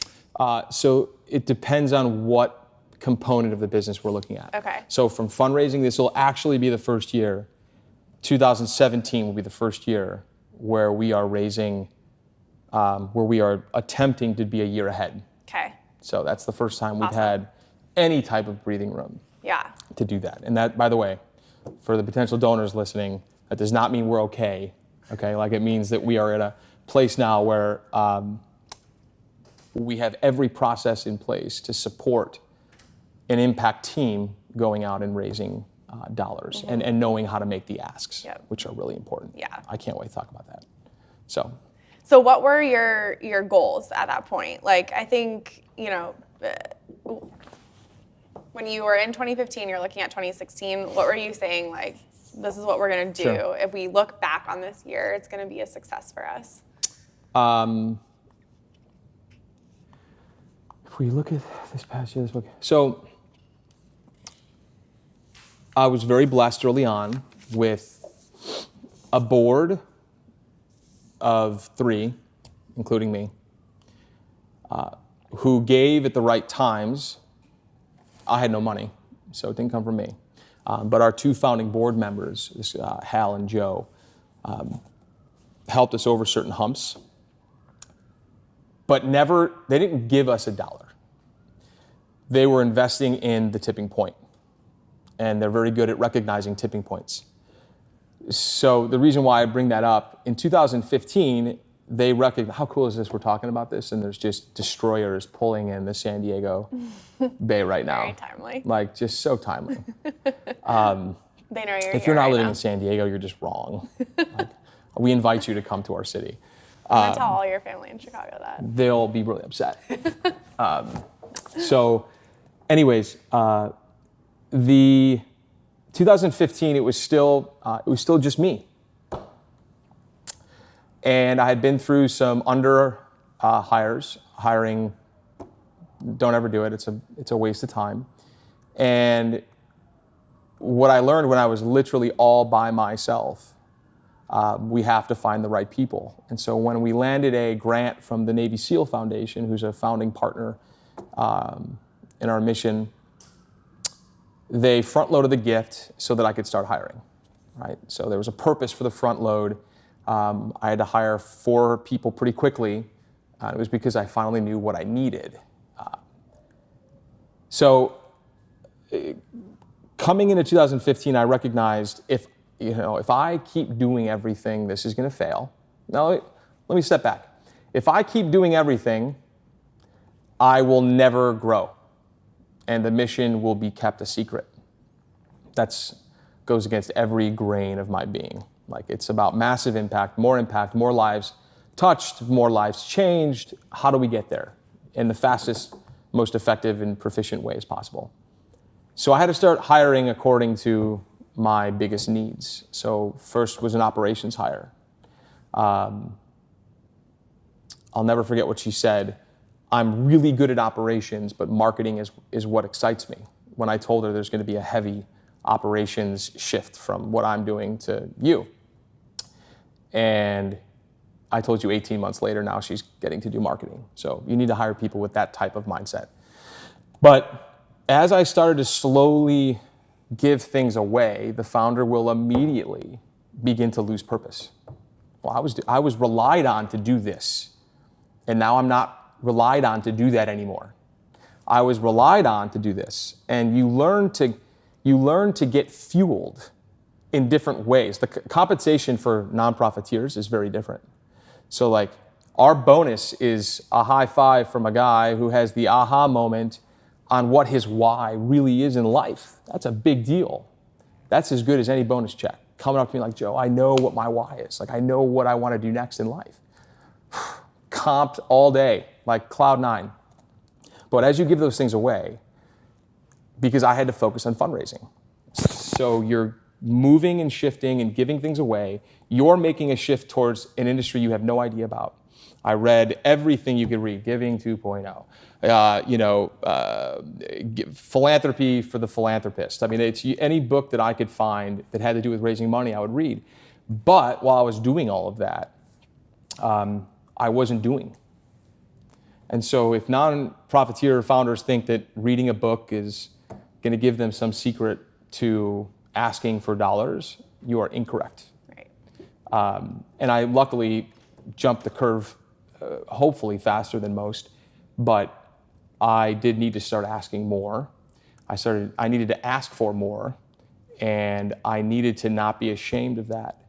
So it depends on what component of the business we're looking at. Okay. So from fundraising, this will actually be the first year. 2017 will be the first year where we are raising, where we are attempting to be a year ahead. Okay. So that's the first time we've had any type of breathing room to do that. And that, by the way, for the potential donors listening, that does not mean we're okay. Like, it means that we are at a place now where we have every process in place to support an impact team going out and raising dollars and knowing how to make the asks, which are really important. Yeah. I can't wait to talk about that. So what were your goals at that point? Like, I think, when you were in 2015, you're looking at 2016, what were you saying, like, this is what we're going to do? Sure. If we look back on this year, it's going to be a success for us. If we look at this past year, so I was very blessed early on with a board of 3, including me, who gave at the right times. I had no money, so it didn't come from me. But our 2 founding board members, Hal and Joe, helped us over certain humps, but they didn't give us $1. They were investing in the tipping point, and they're very good at recognizing tipping points. So the reason why I bring that up, in 2015, they recognized, how cool is this, we're talking about this, and there's just destroyers pulling in the San Diego Bay right now. Very timely. Like, just so timely. They know you're If you're not living in San Diego, you're just wrong. Like, we invite you to come to our city. I'm going to tell all your family in Chicago that. They'll be really upset. So anyways, the 2015, it was still just me. And I had been through some hiring. Don't ever do it. It's a waste of time. And what I learned when I was literally all by myself, we have to find the right people. And so when we landed a grant from the Navy SEAL Foundation, who's a founding partner in our mission, they front-loaded the gift so that I could start hiring, right? So there was a purpose for the front load. I had to hire 4 people pretty quickly. It was because I finally knew what I needed. Coming into 2015, I recognized if I keep doing everything, this is going to fail. Now, let me step back. If I keep doing everything, I will never grow, and the mission will be kept a secret. That goes against every grain of my being. Like, it's about massive impact, more lives touched, more lives changed. How do we get there in the fastest, most effective and proficient way as possible? So I had to start hiring according to my biggest needs. So first was an operations hire. I'll never forget what she said. I'm really good at operations, but marketing is what excites me. When I told her there's going to be a heavy operations shift from what I'm doing to you. And I told you 18 months later, now she's getting to do marketing. So you need to hire people with that type of mindset. But as I started to slowly give things away, the founder will immediately begin to lose purpose. Well, I was relied on to do this, and now I'm not relied on to do that anymore. I was relied on to do this, and you learn to get fueled in different ways. The compensation for non-profiteers is very different. So like, our bonus is a high five from a guy who has the aha moment on what his why really is in life. That's a big deal. That's as good as any bonus check. Coming up to me like, Joe, I know what my why is. Like, I know what I want to do next in life. Comped all day, like cloud 9. But as you give those things away, because I had to focus on fundraising. So you're moving and shifting and giving things away. You're making a shift towards an industry you have no idea about. I read everything you could read, Giving 2.0, Philanthropy for the Philanthropist. I mean, it's any book that I could find that had to do with raising money, I would read. But while I was doing all of that, I wasn't doing. And so if non-profiteer founders think that reading a book is going to give them some secret to asking for dollars, you are incorrect. Right. And I luckily jumped the curve, hopefully faster than most, but I did need to start asking more. I needed to ask for more, and I needed to not be ashamed of that,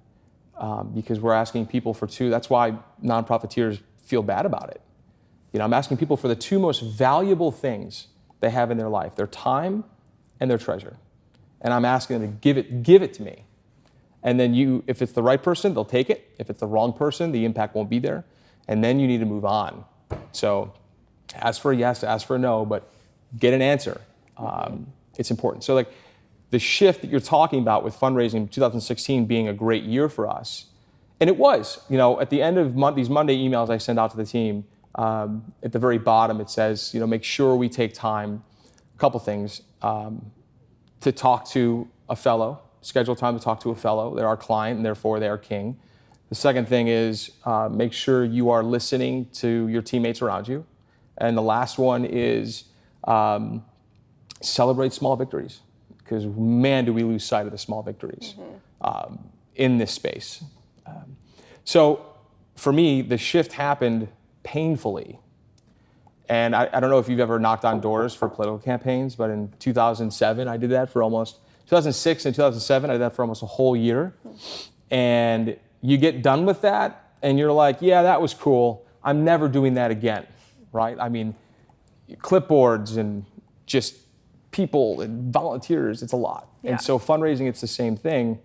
because we're asking people for 2. That's why non-profiteers feel bad about it. I'm asking people for the 2 most valuable things they have in their life: their time and their treasure. And I'm asking them to give it to me. And then if it's the right person, they'll take it. If it's the wrong person, the impact won't be there. And then you need to move on. So ask for a yes, ask for a no, but get an answer. It's important. So like the shift that you're talking about with fundraising, 2016 being a great year for us, and it was, at the end of these Monday emails I send out to the team, at the very bottom it says, make sure we take time, a couple things, to talk to a fellow, schedule time to talk to a fellow. They're our client, and therefore they are king. The second thing is make sure you are listening to your teammates around you. And the last one is celebrate small victories, because man, do we lose sight of the small victories in this space. So for me, the shift happened painfully. And I don't know if you've ever knocked on doors for political campaigns, but in 2007, I did that for 2006 and 2007, I did that for almost a whole year. And you get done with that, and you're like, yeah, that was cool. I'm never doing that again, right? I mean, clipboards and just people and volunteers, it's a lot. Yeah. And so fundraising, it's the same thing.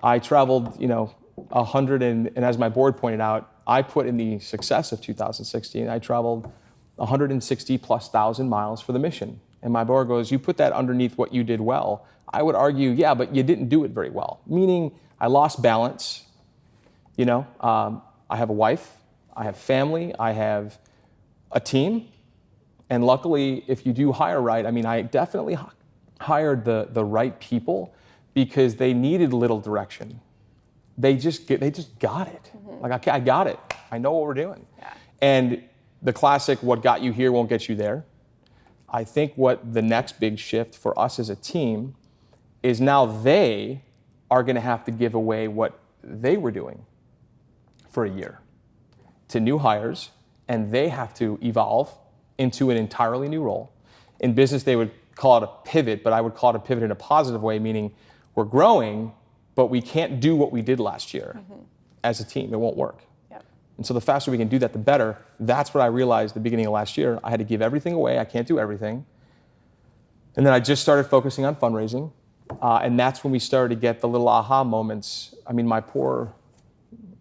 I traveled, 100, and as my board pointed out, I put in the success of 2016, I traveled 160 plus thousand miles for the mission. And my board goes, you put that underneath what you did well. I would argue, yeah, but you didn't do it very well. Meaning I lost balance. I have a wife, I have family, I have a team. And luckily, if you do hire right, I definitely hired the right people because they needed little direction. They just got it. Like, I got it. I know what we're doing. Yeah. And the classic, what got you here won't get you there. I think what the next big shift for us as a team is now they are going to have to give away what they were doing for a year to new hires, and they have to evolve into an entirely new role. In business, they would call it a pivot, but I would call it a pivot in a positive way, meaning we're growing, but we can't do what we did last year as a team. It won't work. Yep. And so the faster we can do that, the better. That's what I realized at the beginning of last year. I had to give everything away. I can't do everything. And then I just started focusing on fundraising. And that's when we started to get the little aha moments.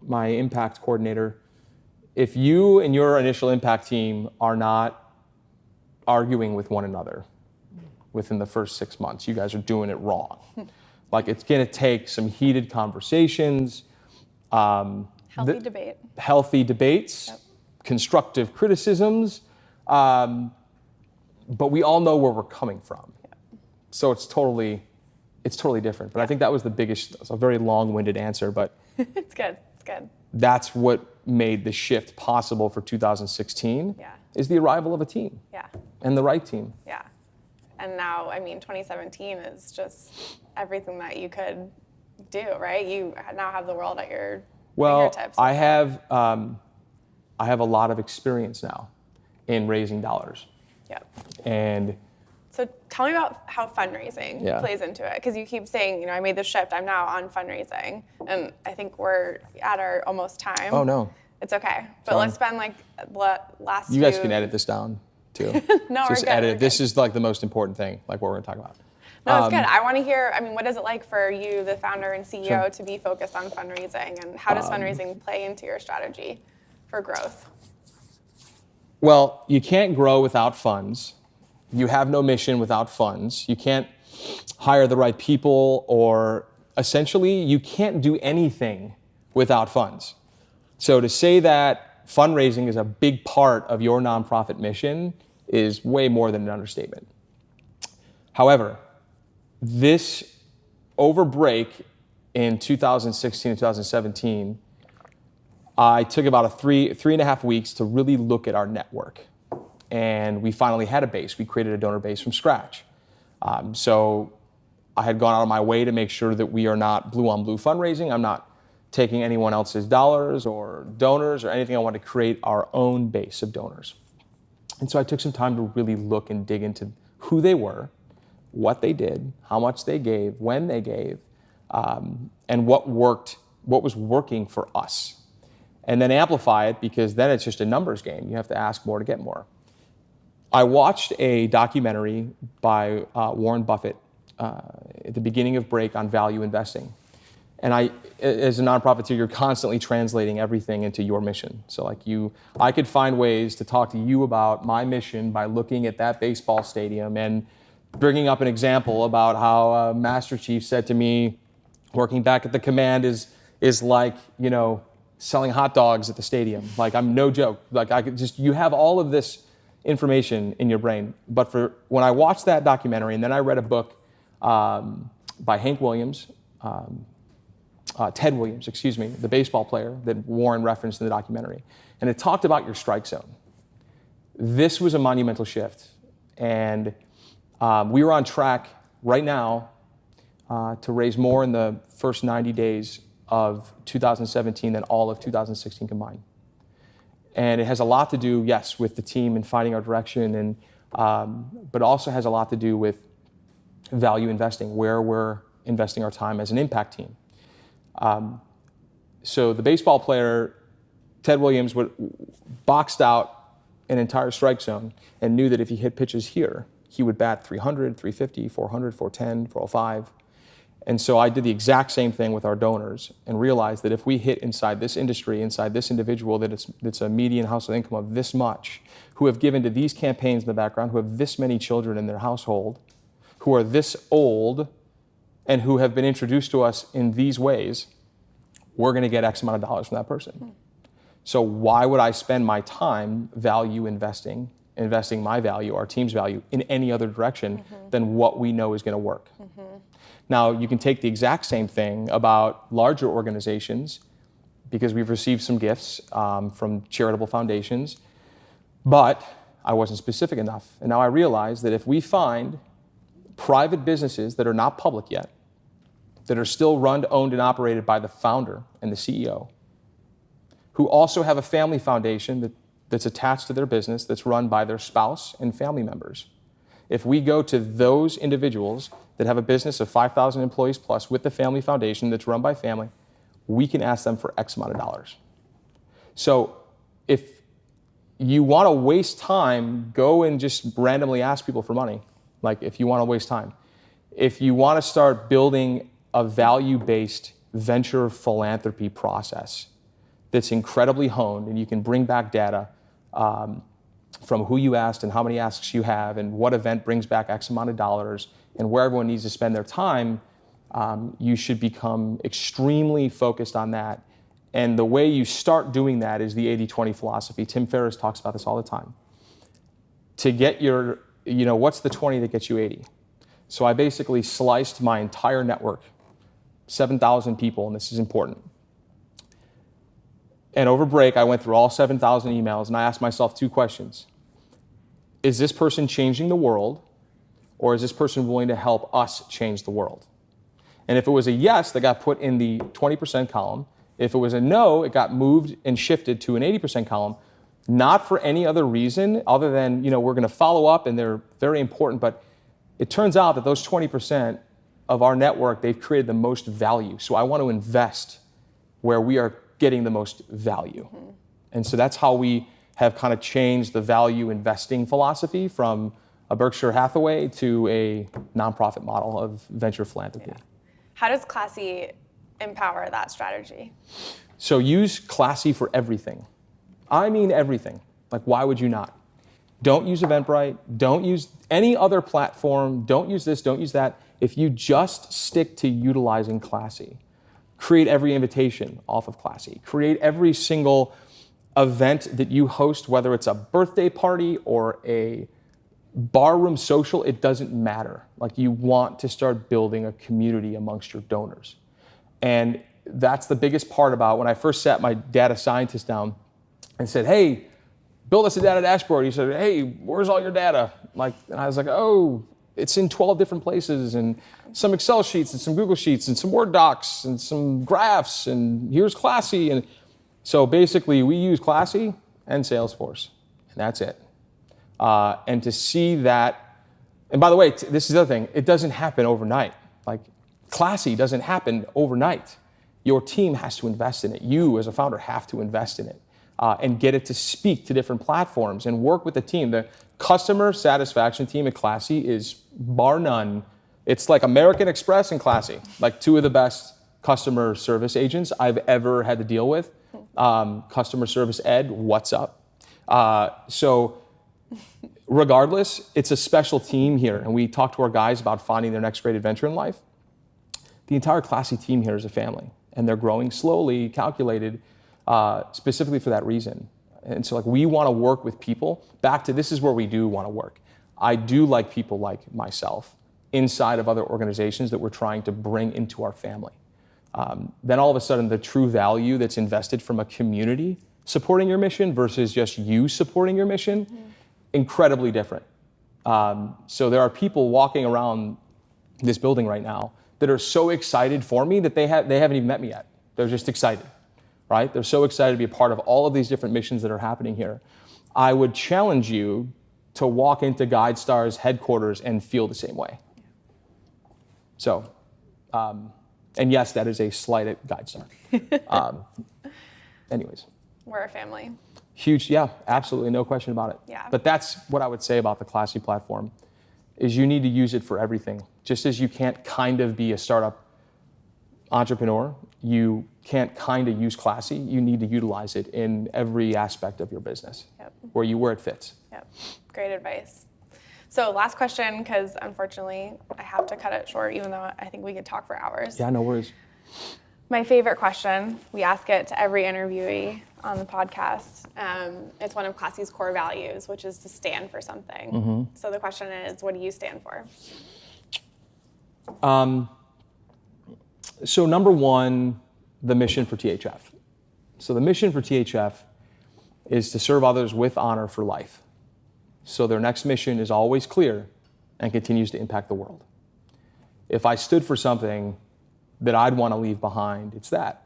My impact coordinator, if you and your initial impact team are not arguing with one another within the first 6 months, you guys are doing it wrong. Like, it's going to take some heated conversations. Healthy debate. Healthy debates, Yep. Constructive criticisms. But we all know where we're coming from. Yep. So it's totally different. But I think that was the biggest, it's a very long-winded answer, but It's good. It's good. that's what made the shift possible for 2016 Yeah. is the arrival of a team Yeah. and the right team. Yeah. And now, 2017 is just everything that you could do, right? You now have the world at your fingertips. I have a lot of experience now in raising dollars. Yep. And So tell me about how fundraising Yeah. plays into it, because you keep saying, I made the shift. I'm now on fundraising, and I think we're at our almost time. oh no, It's okay, but Fine. let's spend last. you guys can edit this down too. No, Just we're good. edit. We're This good. is like the most important thing, like what we're gonna talk about. No, it's good. I want to hear. What is it like for you, the founder and CEO, Sure. to be focused on fundraising, and how does fundraising play into your strategy for growth? Well, you can't grow without funds. You have no mission without funds. You can't hire the right people, or essentially, you can't do anything without funds. So to say that fundraising is a big part of your nonprofit mission is way more than an understatement. However, this over break in 2016 and 2017, I took about three and a half weeks to really look at our network. And we finally had a base. We created a donor base from scratch. So I had gone out of my way to make sure that we are not blue on blue fundraising. I'm not taking anyone else's dollars or donors or anything. I want to create our own base of donors. And so I took some time to really look and dig into who they were, what they did, how much they gave, when they gave, and what was working for us. And then amplify it, because then it's just a numbers game. You have to ask more to get more. I watched a documentary by Warren Buffett at the beginning of break on value investing. And as a nonprofiteer, you're constantly translating everything into your mission. So I could find ways to talk to you about my mission by looking at that baseball stadium and bringing up an example about how Master Chief said to me, working back at the command is like, selling hot dogs at the stadium. Like, I'm no joke. Like, you have all of this information in your brain. But when I watched that documentary, and then I read a book by Hank Williams, Ted Williams, the baseball player that Warren referenced in the documentary. And it talked about your strike zone. This was a monumental shift. And we were on track right now to raise more in the first 90 days of 2017 than all of 2016 combined. And it has a lot to do, yes, with the team and finding our direction, and but also has a lot to do with value investing, where we're investing our time as an impact team. So the baseball player, Ted Williams, boxed out an entire strike zone and knew that if he hit pitches here, he would bat 300, 350, 400, 410, 405. And so I did the exact same thing with our donors and realized that if we hit inside this industry, inside this individual, that it's a median household income of this much, who have given to these campaigns in the background, who have this many children in their household, who are this old, and who have been introduced to us in these ways, we're going to get X amount of dollars from that person. So why would I spend my time value investing my value, our team's value, in any other direction than what we know is going to work? Now, you can take the exact same thing about larger organizations, because we've received some gifts from charitable foundations, but I wasn't specific enough. And now I realize that if we find private businesses that are not public yet, that are still run, owned, and operated by the founder and the CEO, who also have a family foundation that's attached to their business, that's run by their spouse and family members, if we go to those individuals that have a business of 5,000 employees plus with the family foundation that's run by family, we can ask them for X amount of dollars. So if you want to waste time, go and just randomly ask people for money. Like, if you want to waste time. If you want to start building a value-based venture philanthropy process that's incredibly honed, and you can bring back data from who you asked and how many asks you have and what event brings back X amount of dollars and where everyone needs to spend their time, you should become extremely focused on that. And the way you start doing that is the 80-20 philosophy. Tim Ferriss talks about this all the time. To get your, what's the 20 that gets you 80? So I basically sliced my entire network, 7,000 people, and this is important. And over break, I went through all 7,000 emails, and I asked myself 2 questions. Is this person changing the world, or is this person willing to help us change the world? And if it was a yes, that got put in the 20% column. If it was a no, it got moved and shifted to an 80% column, not for any other reason other than, we're going to follow up, and they're very important. But it turns out that those 20% of our network, they've created the most value. So I want to invest where we are getting the most value. And so that's how we have kind of changed the value investing philosophy from a Berkshire Hathaway to a nonprofit model of venture philanthropy. Yeah. How does Classy empower that strategy? So use Classy for everything. I mean everything. Like, why would you not? Don't use Eventbrite. Don't use any other platform. Don't use this. Don't use that. If you just stick to utilizing Classy, create every invitation off of Classy. Create every single event that you host, whether it's a birthday party or a barroom social, it doesn't matter. Like, you want to start building a community amongst your donors. And that's the biggest part about when I first sat my data scientist down and said, hey, build us a data dashboard. He said, hey, where's all your data? And I was like, oh, it's in 12 different places, and some Excel sheets and some Google Sheets and some Word docs and some graphs, and here's Classy. And so basically we use Classy and Salesforce, and that's it. And to see that, and by the way, this is the other thing, it doesn't happen overnight. Like, Classy doesn't happen overnight. Your team has to invest in it. You as a founder have to invest in it and get it to speak to different platforms and work with the team. The customer satisfaction team at Classy is bar none. It's like American Express and Classy, like 2 of the best customer service agents I've ever had to deal with. Customer service Ed, what's up? So regardless, it's a special team here, and we talk to our guys about finding their next great adventure in life. The entire Classy team here is a family, and they're growing slowly, calculated, specifically for that reason. And so we want to work with people. Back to this is where we do want to work. I do like people like myself inside of other organizations that we're trying to bring into our family. Then all of a sudden, the true value that's invested from a community supporting your mission versus just you supporting your mission, incredibly different. So there are people walking around this building right now that are so excited for me that they haven't even met me yet. They're just excited, right? They're so excited to be a part of all of these different missions that are happening here. I would challenge you to walk into GuideStar's headquarters and feel the same way. So, and yes, that is a slight at GuideStar. Anyways. We're a family. Huge, yeah, absolutely, no question about it. Yeah. But that's what I would say about the Classy platform, is you need to use it for everything. Just as you can't kind of be a startup entrepreneur, you can't kind of use classy. You need to utilize it in every aspect of your business, where it fits. Yep, great advice. So last question, because unfortunately I have to cut it short, even though I think we could talk for hours. Yeah, no worries. My favorite question, we ask it to every interviewee on the podcast. It's one of Classy's core values, which is to stand for something. Mm-hmm. So the question is, what do you stand for? So number one, the mission for THF. So the mission for THF is to serve others with honor for life. So their next mission is always clear and continues to impact the world. If I stood for something that I'd want to leave behind, it's that.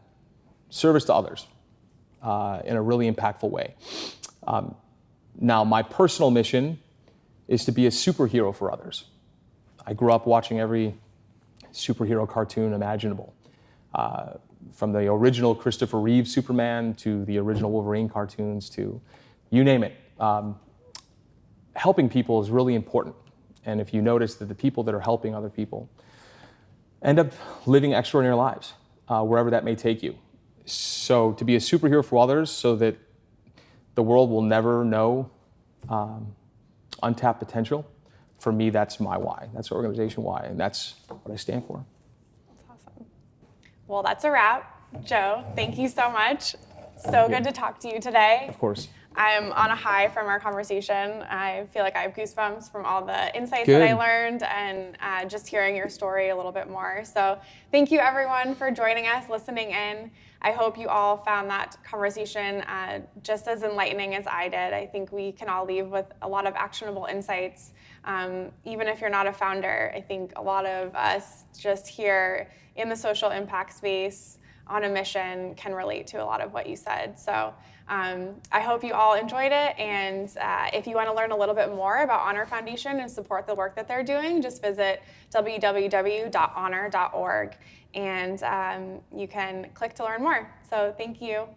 Service to others in a really impactful way. Now, my personal mission is to be a superhero for others. I grew up watching every superhero cartoon imaginable, from the original Christopher Reeve Superman to the original Wolverine cartoons to you name it. Helping people is really important. And if you notice that the people that are helping other people end up living extraordinary lives, wherever that may take you. So to be a superhero for others so that the world will never know untapped potential, for me, that's my why. That's organization why, and that's what I stand for. That's awesome. Well, that's a wrap. Joe, thank you so much. So good to talk to you today. Of course. I'm on a high from our conversation. I feel like I have goosebumps from all the insights Good. that I learned and just hearing your story a little bit more. So thank you everyone for joining us, listening in. I hope you all found that conversation just as enlightening as I did. I think we can all leave with a lot of actionable insights. Even if you're not a founder, I think a lot of us just here in the social impact space on a mission can relate to a lot of what you said. So I hope you all enjoyed it. And if you want to learn a little bit more about Honor Foundation and support the work that they're doing, just visit www.honor.org and you can click to learn more. So thank you.